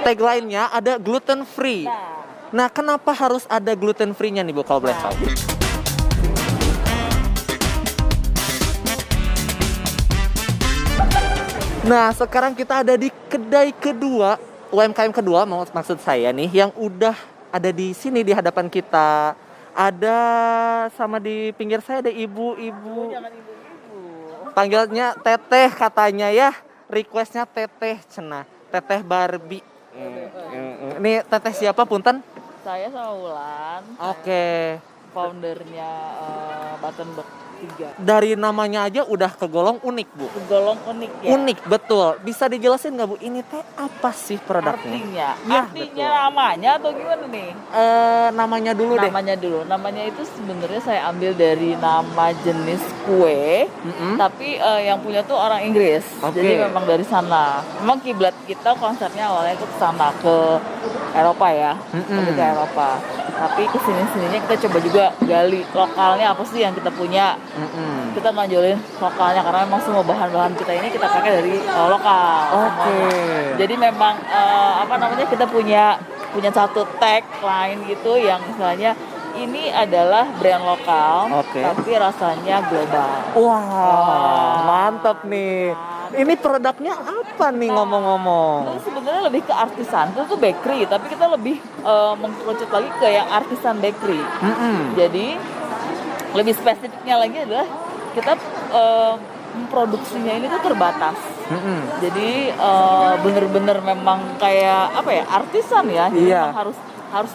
tagline-nya ada gluten free. Nah, kenapa harus ada gluten free-nya nih Bu kalau boleh tahu? Nah, sekarang kita ada di kedai kedua, UMKM kedua maksud saya nih, yang udah ada di sini di hadapan kita. Ada sama di pinggir saya ada ibu-ibu. Jangan ibu-ibu. Panggilnya Teteh katanya ya. Requestnya Teteh cenah. Teteh Barbie. Ini Teteh siapa punten? Saya sama Wulan. Oke. Foundernya Buttonberg 3. Dari namanya aja udah kegolong unik, Bu. Kegolong unik ya. Unik, betul. Bisa dijelasin nggak, Bu? Ini teh apa sih produknya? Artinya, Ya, artinya betul. namanya atau gimana nih? Namanya dulu deh. Namanya dulu. Namanya itu sebenarnya saya ambil dari nama jenis kue, tapi yang punya tuh orang Inggris. Oke. Jadi memang dari sana. Memang kiblat kita konsepnya awalnya itu ke sana, ke Eropa ya, lebih ke Eropa. Tapi kesini-sininya kita coba juga gali lokalnya apa sih yang kita punya. Kita nonjolin lokalnya karena memang semua bahan-bahan kita ini kita pakai dari lokal. Oke. Jadi memang kita punya satu tag lain gitu yang misalnya ini adalah brand lokal, tapi rasanya global. Wah, mantap nih. Ini produknya apa nih ngomong-ngomong? Itu sebenarnya lebih ke artisan. Itu tuh bakery, tapi kita lebih mengkerucut lagi ke yang artisan bakery. Jadi lebih spesifiknya lagi adalah kita memproduksinya ini tuh terbatas. Jadi bener-bener memang kayak apa ya, artisan ya. Jadi memang harus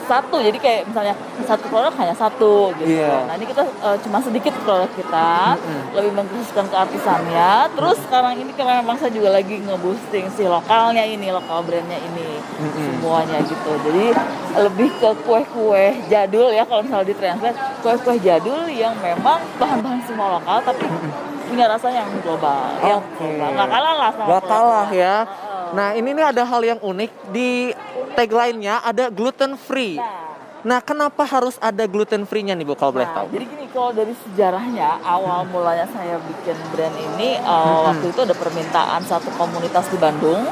satu. Jadi kayak misalnya satu produk hanya satu gitu. Nah ini kita cuma sedikit produk kita, lebih mengkhususkan ke artisannya. Terus sekarang ini karena memang saya juga lagi nge-boosting si lokalnya ini, lokal brandnya ini, semuanya gitu. Jadi lebih ke kue-kue jadul ya, kalau misalnya ditranslate, kue-kue jadul yang memang bahan-bahan semua lokal tapi punya rasa yang global. Nggak kalah lah sama Nggak kalah ya. Nah, ini nih ada hal yang unik di tagline-nya ada gluten free. Nah, kenapa harus ada gluten free-nya nih Bu kalau boleh tahu? Jadi gini, kalau dari sejarahnya awal mulanya saya bikin brand ini waktu itu ada permintaan satu komunitas di Bandung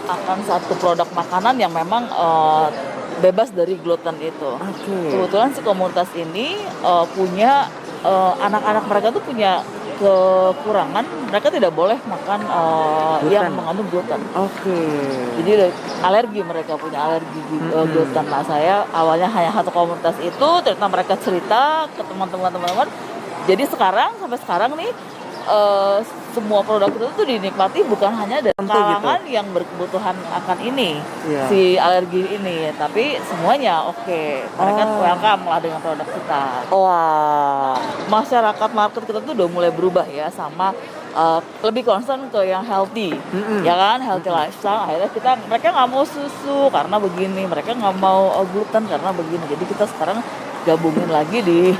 akan satu produk makanan yang memang bebas dari gluten itu. Kebetulan si komunitas ini punya anak-anak mereka tuh punya kekurangan, mereka tidak boleh makan yang mengandung gluten. Jadi alergi, mereka punya alergi gluten. Nah, saya awalnya hanya satu komunitas itu, ternyata mereka cerita ke teman-teman. Jadi sampai sekarang nih semua produk itu tuh dinikmati bukan hanya dari kalangan yang berkebutuhan akan ini, si alergi ini, tapi semuanya mereka welcome lah dengan produk kita. Masyarakat market kita tuh udah mulai berubah ya, sama lebih concern ke yang healthy, ya kan, healthy lifestyle. Akhirnya mereka nggak mau susu karena begini, mereka nggak mau gluten karena begini. Jadi kita sekarang gabungin lagi di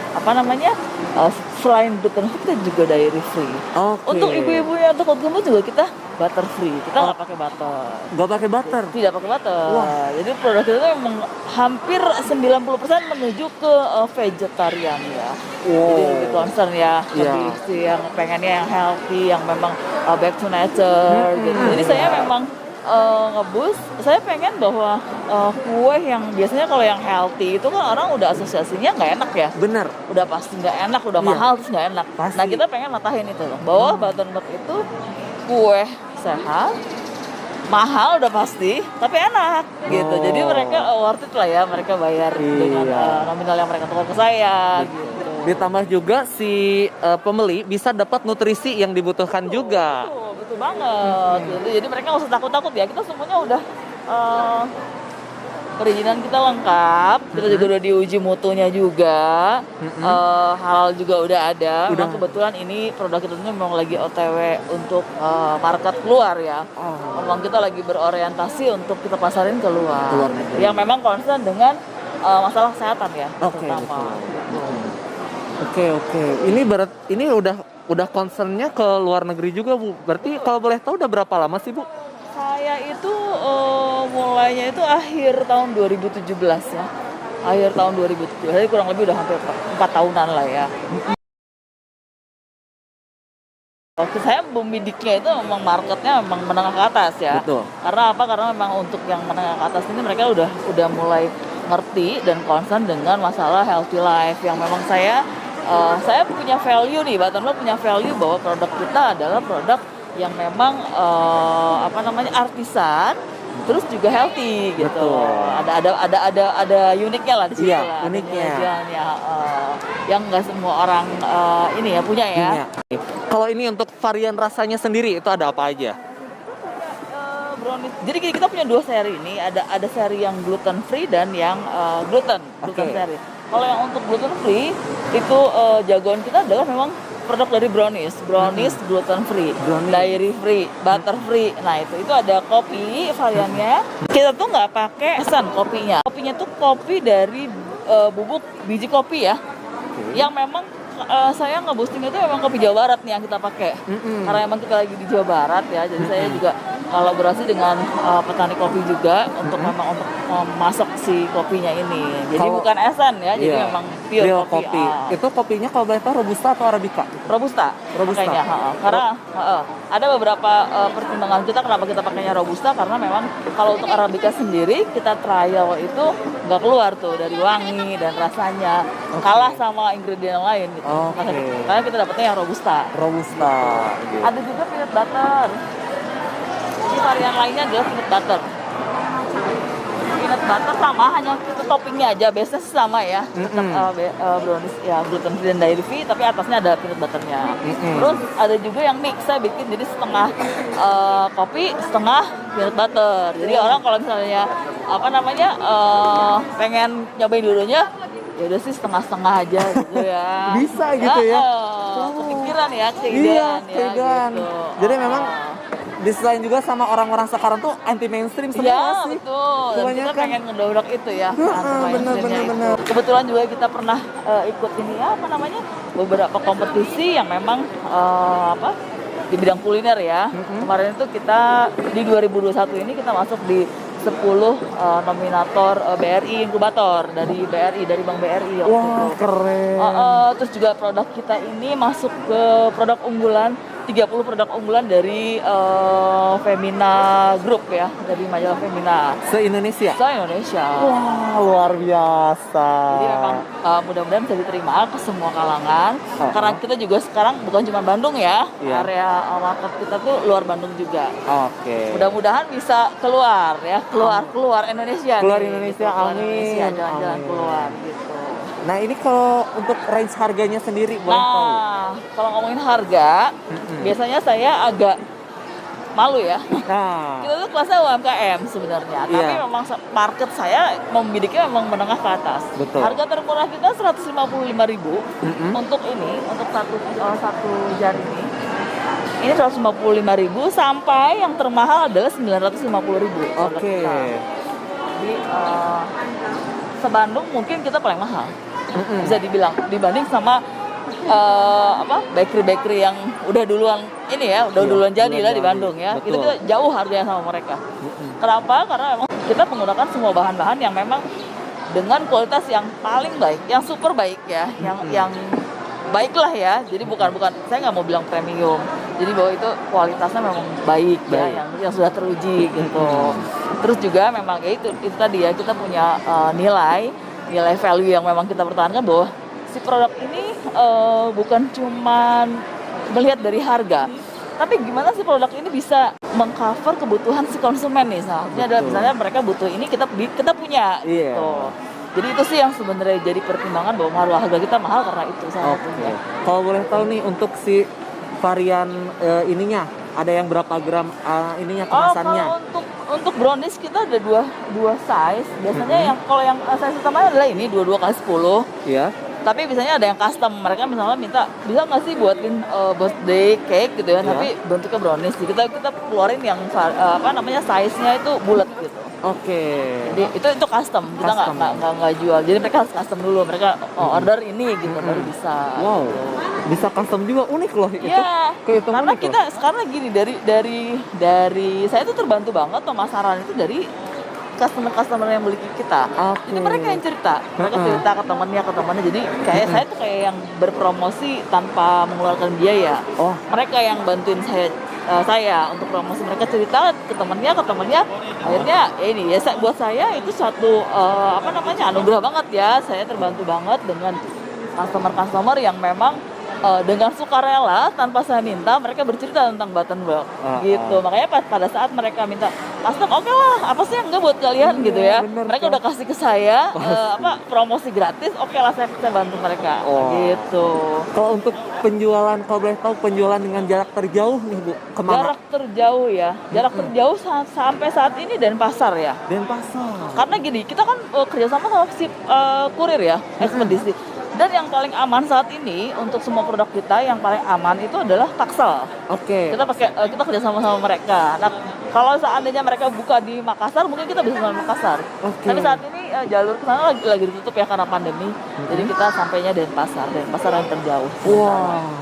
selain gluten free kita juga dairy free. Untuk ibu-ibunya, untuk gemuk juga kita butter free. Kita nggak pakai butter. Nggak pakai butter? Tidak pakai butter. Jadi produk kita tuh memang hampir 90% menuju ke vegetarian ya. Jadi lebih concern ya, lebih sih yang pengennya yang healthy, yang memang back to nature gitu. Jadi saya memang nge-boost, saya pengen bahwa kue yang biasanya kalau yang healthy itu kan orang udah asosiasinya nggak enak ya. Benar. Udah pasti nggak enak, udah mahal terus nggak enak. Nah, kita pengen matahin itu loh, bahwa Buttonberg itu kue sehat, mahal udah pasti, tapi enak gitu. Jadi mereka worth it lah ya, mereka bayar dengan nominal yang mereka tukar ke saya gitu. Ditambah juga si pembeli bisa dapat nutrisi yang dibutuhkan juga. Betul banget. Jadi mereka nggak usah takut-takut ya. Kita semuanya udah perizinan kita lengkap. Kita juga udah diuji mutunya juga. Halal juga udah ada. Memang kebetulan ini produk kita memang lagi OTW untuk market keluar ya. Memang kita lagi berorientasi untuk kita pasarin keluar. Yang memang concern dengan masalah kesehatan ya. Terutama. Ini udah concernnya ke luar negeri juga Bu. Berarti kalau boleh tahu udah berapa lama sih Bu? Saya itu mulainya itu akhir tahun 2017 ya. Akhir tahun 2017. Jadi kurang lebih udah hampir 4 tahunan lah ya. Waktu saya membidiknya itu memang marketnya memang menengah ke atas ya. Betul. Karena apa? Karena memang untuk yang menengah ke atas ini mereka udah mulai ngerti dan concern dengan masalah healthy life yang memang saya punya value nih, Buttermilk punya value bahwa produk kita adalah produk yang memang artisan, terus juga healthy gitu. Betul. Ada uniknya lah di situ Iya, lah. uniknya. Yang nggak semua orang punya ya. Kalau ini untuk varian rasanya sendiri itu ada apa aja? Brownies. Jadi kita punya 2 seri ini, ada seri yang gluten free dan yang gluten seri. Kalau yang untuk gluten free itu jagoan kita adalah memang produk dari brownies gluten free, dairy free, butter free. Nah itu ada kopi variannya. Kita tuh nggak pakai esan kopinya. Kopinya tuh kopi dari bubuk biji kopi ya, yang memang saya nge-boosting itu memang kopi Jawa Barat nih yang kita pakai. Karena memang kita lagi di Jawa Barat ya, jadi saya juga kolaborasi dengan petani kopi juga untuk memasak si kopinya ini. Jadi bukan esen ya, jadi memang pure kopi. Itu kopinya kalau boleh tahu robusta atau arabica? Robusta. Makanya, karena ada beberapa pertimbangan kita kenapa kita pakainya robusta, karena memang kalau untuk arabica sendiri kita trial itu nggak keluar tuh dari wangi dan rasanya, kalah sama ingredient yang lain gitu. Karena kita dapetnya yang robusta. Gitu. Ada juga peanut butter. Ini varian lainnya adalah peanut butter. Peanut butter sama, hanya itu toppingnya aja, biasanya sama ya. Brownies ya gluten free dan dairy free, tapi atasnya ada peanut butternya. Terus ada juga yang mix, saya bikin jadi setengah kopi, setengah peanut butter. Jadi orang kalau misalnya pengen nyobain dulunya, ya udah sih setengah-setengah aja gitu ya. Bisa gitu ya. Kepikiran ya, keinginan gitu. Jadi memang diselain juga sama orang-orang sekarang tuh anti mainstream semua sih. Betul. Dan kita pengen ngedobrak itu ya. Bener. Kebetulan juga kita pernah ikut ini beberapa kompetisi yang memang di bidang kuliner ya. Kemarin itu kita di 2021 ini kita masuk di 10 nominator BRI inkubator dari Bank BRI. Wah, keren. Terus juga produk kita ini masuk ke produk unggulan 30 produk unggulan dari Femina Group ya, dari majalah Femina. Se-Indonesia? Se-Indonesia. Wah, luar biasa. Jadi memang mudah-mudahan bisa diterima ke semua kalangan. Karena kita juga sekarang bukan cuma Bandung ya, area market kita tuh luar Bandung juga. Mudah-mudahan bisa keluar ya, keluar Indonesia. Keluar nih, Indonesia, gitu. amin. Jalan-jalan keluar gitu. Nah ini kalau untuk range harganya sendiri boleh tahu? Kalau ngomongin harga, biasanya saya agak malu ya. Kita tuh kelasnya UMKM sebenarnya, tapi memang market saya membidiknya memang menengah ke atas. Betul. Harga termurah kita 155.000 untuk satu jar ini. Ini 155.000 sampai yang termahal adalah 950.000. Jadi se-Bandung mungkin kita paling mahal. Bisa dibilang dibanding sama bakery yang udah duluan duluan jadi lah di Bandung ya. Itu kita jauh harganya sama mereka. Kenapa? Karena memang kita menggunakan semua bahan-bahan yang memang dengan kualitas yang paling baik, yang super baik ya, yang baiklah ya. Jadi bukan saya nggak mau bilang premium. Jadi bahwa itu kualitasnya memang baik. Ya, yang sudah teruji gitu. Terus juga memang ya itu tadi ya, kita punya nilai value yang memang kita pertahankan bahwa si produk ini bukan cuma melihat dari harga, tapi gimana sih produk ini bisa mengcover kebutuhan si konsumen nih. Misalnya mereka butuh ini, kita punya gitu. Jadi itu sih yang sebenarnya jadi pertimbangan bahwa harga kita mahal karena itu salah satunya. Kalau boleh tahu nih untuk si varian ininya ada yang berapa gram kemasannya? Untuk brownies kita ada dua size. Biasanya kalau yang size utama adalah ini 22x10. Iya. Tapi biasanya ada yang custom. Mereka misalnya minta, bisa nggak sih buatin birthday cake gitu ya, tapi bentuknya brownies. Kita keluarin yang size-nya itu bulat gitu. Jadi itu custom. Kita nggak jual. Jadi mereka harus custom dulu. Mereka order ini gitu baru bisa. Wow. Gitu. Bisa custom juga, unik loh itu. Iya. Karena kita sekarang gini dari saya tuh terbantu banget pemasaran itu dari customer yang beli ke kita. Jadi mereka yang cerita ke temannya. Jadi kayak saya tuh kayak yang berpromosi tanpa mengeluarkan biaya. Mereka yang bantuin saya untuk promosi, mereka cerita ke temannya, akhirnya ya ini ya buat saya itu suatu anugerah banget ya. Saya terbantu banget dengan customer yang memang dengan sukarela tanpa saya minta mereka bercerita tentang Buttonberg gitu. Makanya pada saat mereka minta custom, oke lah, apa sih yang enggak buat kalian gitu ya. Mereka udah kasih ke saya promosi gratis, oke lah saya bantu mereka gitu. Kalau untuk penjualan, kalau boleh tahu penjualan dengan jarak terjauh nih Bu, kemana? Jarak terjauh ya, terjauh sampai saat ini Denpasar ya. Denpasar. Karena gini, kita kan kerjasama sama si kurir ya, ekspedisi. Dan yang paling aman saat ini untuk semua produk kita, yang paling aman itu adalah Taksel. Kita kerjasama sama mereka. Nah, kalau seandainya mereka buka di Makassar, mungkin kita bisa sama Makassar. Tapi saat ini jalur ke sana lagi ditutup ya karena pandemi. Jadi kita sampainya Denpasar yang terjauh.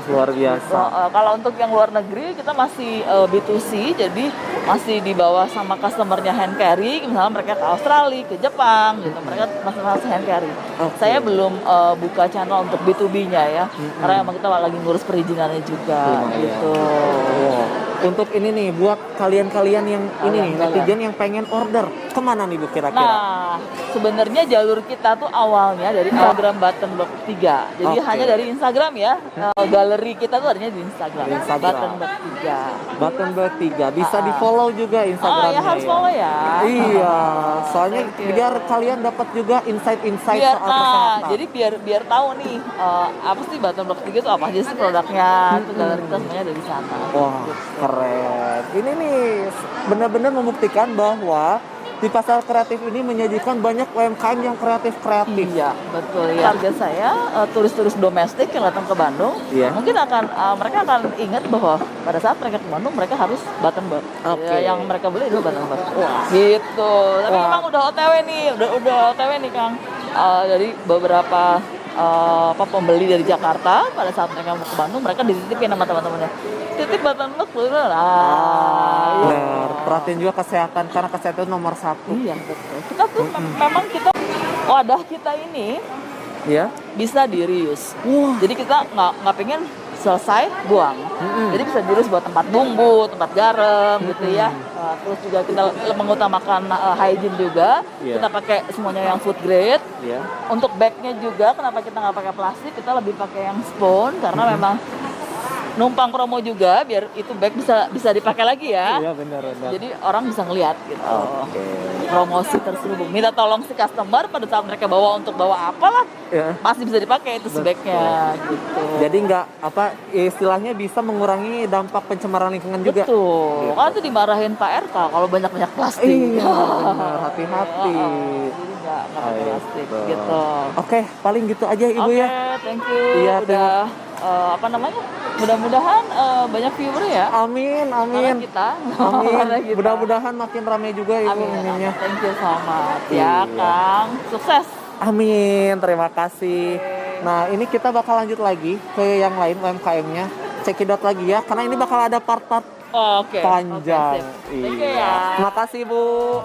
Luar biasa. Kalau untuk yang luar negeri kita masih B2C, jadi masih dibawa sama customernya hand carry. Misalnya mereka ke Australia, ke Jepang, gitu. Mereka masih hand carry. Saya belum buka channel untuk B2B-nya ya, karena emang kita lagi ngurus perizinannya juga gitu. Untuk ini nih, buat kalian-kalian yang netizen yang pengen order, kemana nih Bu kira-kira? Nah, sebenarnya jalur kita tuh awalnya dari Instagram Buttonberg 3. Jadi hanya dari Instagram ya. Galeri kita tuh adanya di Instagram. Buttonberg 3. Buttonberg 3. Bisa di-follow juga Instagramnya. Ya harus follow ya. Iya, soalnya biar kalian dapat juga insight-insight soal kesehatan. Jadi biar tahu nih apa sih Buttonberg 3 itu apa aja sih produknya. Itu galeri kita semuanya dari sana. Wah, keren. Ini nih benar-benar membuktikan bahwa di pasar kreatif ini menyajikan banyak UMKM yang kreatif. Iya, betul ya. Target saya turis-turis domestik yang datang ke Bandung, mungkin mereka akan ingat bahwa pada saat mereka ke Bandung mereka harus Buttonberg. Yang mereka beli itu Buttonberg. Gitu. Tapi memang udah OTW nih Kang. Dari beberapa pembeli dari Jakarta pada saat mereka mau ke Bandung, mereka dititipin sama teman-temannya. Titip Buttonberg benar. Perhatiin juga kesehatan karena kesehatan nomor 1. Iya betul. Kita tuh memang wadah kita ini bisa di reuse. Jadi kita nggak pengen selesai buang. Jadi bisa di reuse buat tempat bumbu, tempat garam gitu ya. Terus juga kita mengutamakan hygiene juga. Kita pakai semuanya yang food grade. Untuk bagnya juga kenapa kita nggak pakai plastik, kita lebih pakai yang spon karena memang numpang promo juga biar itu bag bisa dipakai lagi ya. Iya benar. Jadi orang bisa ngelihat gitu. Promosi terselubung. Minta tolong si customer pada saat mereka bawa apalah, pasti bisa dipakai itu bagnya gitu. Jadi nggak istilahnya bisa mengurangi dampak pencemaran lingkungan juga. Betul. Kan itu dimarahin Pak RK kalau banyak plastik. Iya benar, hati-hati. Jadi nggak pakai plastik gitu. Oke, paling gitu aja Ibu ya. Oke, thank you. Iya, udah mudah-mudahan banyak viewer ya. Amin. Kita. Amin. Mudah-mudahan makin ramai juga Ibu ininya. Thank you so much ya Kang. Sukses. Amin. Terima kasih. Nah, ini kita bakal lanjut lagi ke yang lain UMKM-nya. Cekidot lagi ya, karena ini bakal ada part-part panjang. Thank you ya. Terima kasih Bu.